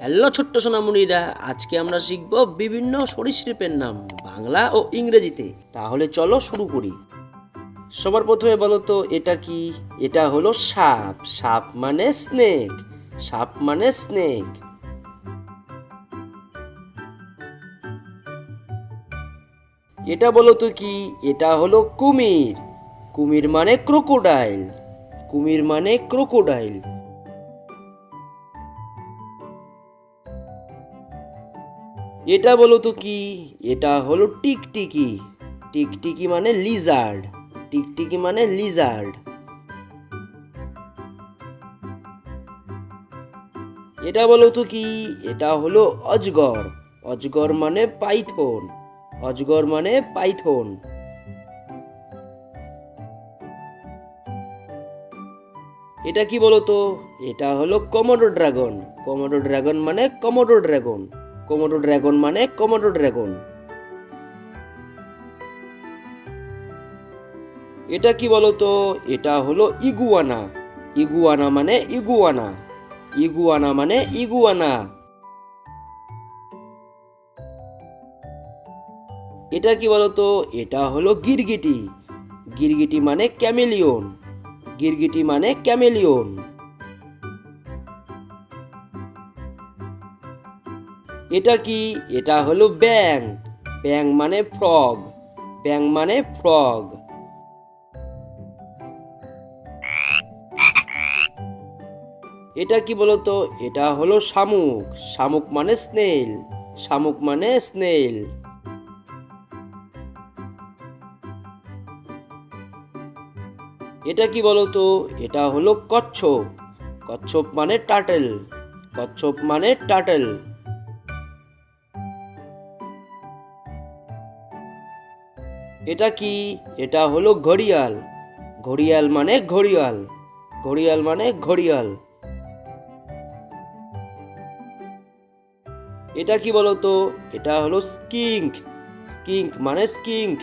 Hello ছোট্ট সোনামণিরা, আজকে আমরা শিখব বিভিন্ন সরীসৃপের নাম বাংলা ও ইংরেজিতে। তাহলে চলো শুরু করি। সবার প্রথমে বলো তো এটা কি? এটা হলো সাপ। সাপ মানে স্নেক। সাপ মানে স্নেক। এটা বলো তো কি? এটা হলো কুমির। কুমির মানে ক্রোকোডাইল। কুমির মানে ক্রোকোডাইল। এটা বলো তো কি? এটা হলো টিকটিকি। টিকটিকি মানে লিজার্ড। টিকটিকি মানে লিজার্ড। এটা বলো তো কি? এটা হলো অজগর। অজগর মানে পাইথন। অজগর মানে পাইথন। এটা কি বলো তো? এটা হলো কমোডো ড্রাগন। কমোডো ড্রাগন মানে কমোডো ড্রাগন। কমোডো ড্রাগন মানে কমোডো ড্রাগন। এটা কি বলো তো? এটা হলো ইগুয়ানা। ইগুয়ানা মানে ইগুয়ানা। ইগুয়ানা মানে ইগুয়ানা। এটা কি বলো তো? এটা হলো গিরগিটি। গিরগিটি মানে ক্যামেলিয়ন। গিরগিটি মানে ক্যামেলিয়ন। এটা কি? এটা হলো ব্যাং। ব্যাং মানে ফ্রগ। ব্যাং মানে ফ্রগ। এটা কি বলতো? এটা হলো শামুক। শামুক মানে স্নেল। শামুক মানে স্নেল। এটা কি বলতো? এটা হলো কচ্ছপ। কচ্ছপ মানে টার্টেল। কচ্ছপ মানে টার্টেল। এটা কি? এটা হলো ঘড়িয়াল। ঘড়িয়াল মানে ঘড়িয়াল। ঘড়িয়াল মানে ঘড়িয়াল। এটা কি বলতো? এটা হলো স্কিঙ্ক। স্কিঙ্ক মানে স্কিঙ্ক।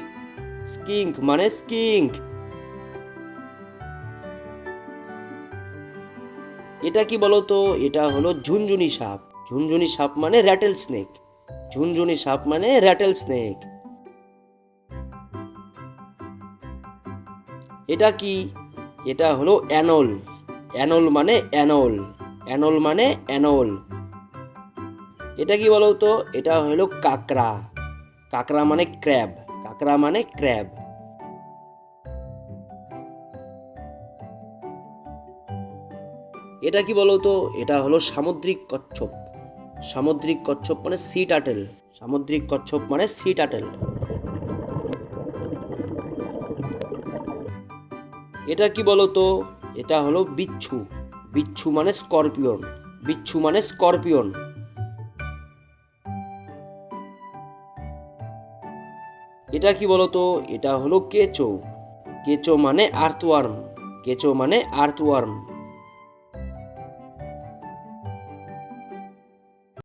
স্কিঙ্ক মানে স্কিঙ্ক। এটা কি বলতো? এটা হলো ঝুনঝুনি সাপ। ঝুনঝুনি সাপ মানে র্যাটেল স্নেক। ঝুনঝুনি সাপ মানে র্যাটেল স্নেক। এটা কি? এটা হলো অ্যানল। অ্যানল মানে অ্যানল। অ্যানল মানে অ্যানল। এটা কি বলতো? এটা হলো কাকড়া। কাকড়া মানে ক্র্যাব। কাকড়া মানে ক্র্যাব। এটা কি বলতো? এটা হলো সামুদ্রিক কচ্ছপ। সামুদ্রিক কচ্ছপ মানে সি টার্টেল। সামুদ্রিক কচ্ছপ মানে সি টার্টেল। এটা কি বলতো? এটা হলো বিচ্ছু। বিচ্ছু মানে স্করপিয়ন। বিচ্ছু মানে স্করপিয়ন। এটা কি বলতো? এটা হলো কেঁচো। কেঁচো মানে আর্থওয়ার্ম। কেঁচো মানে আর্থওয়ার্ম।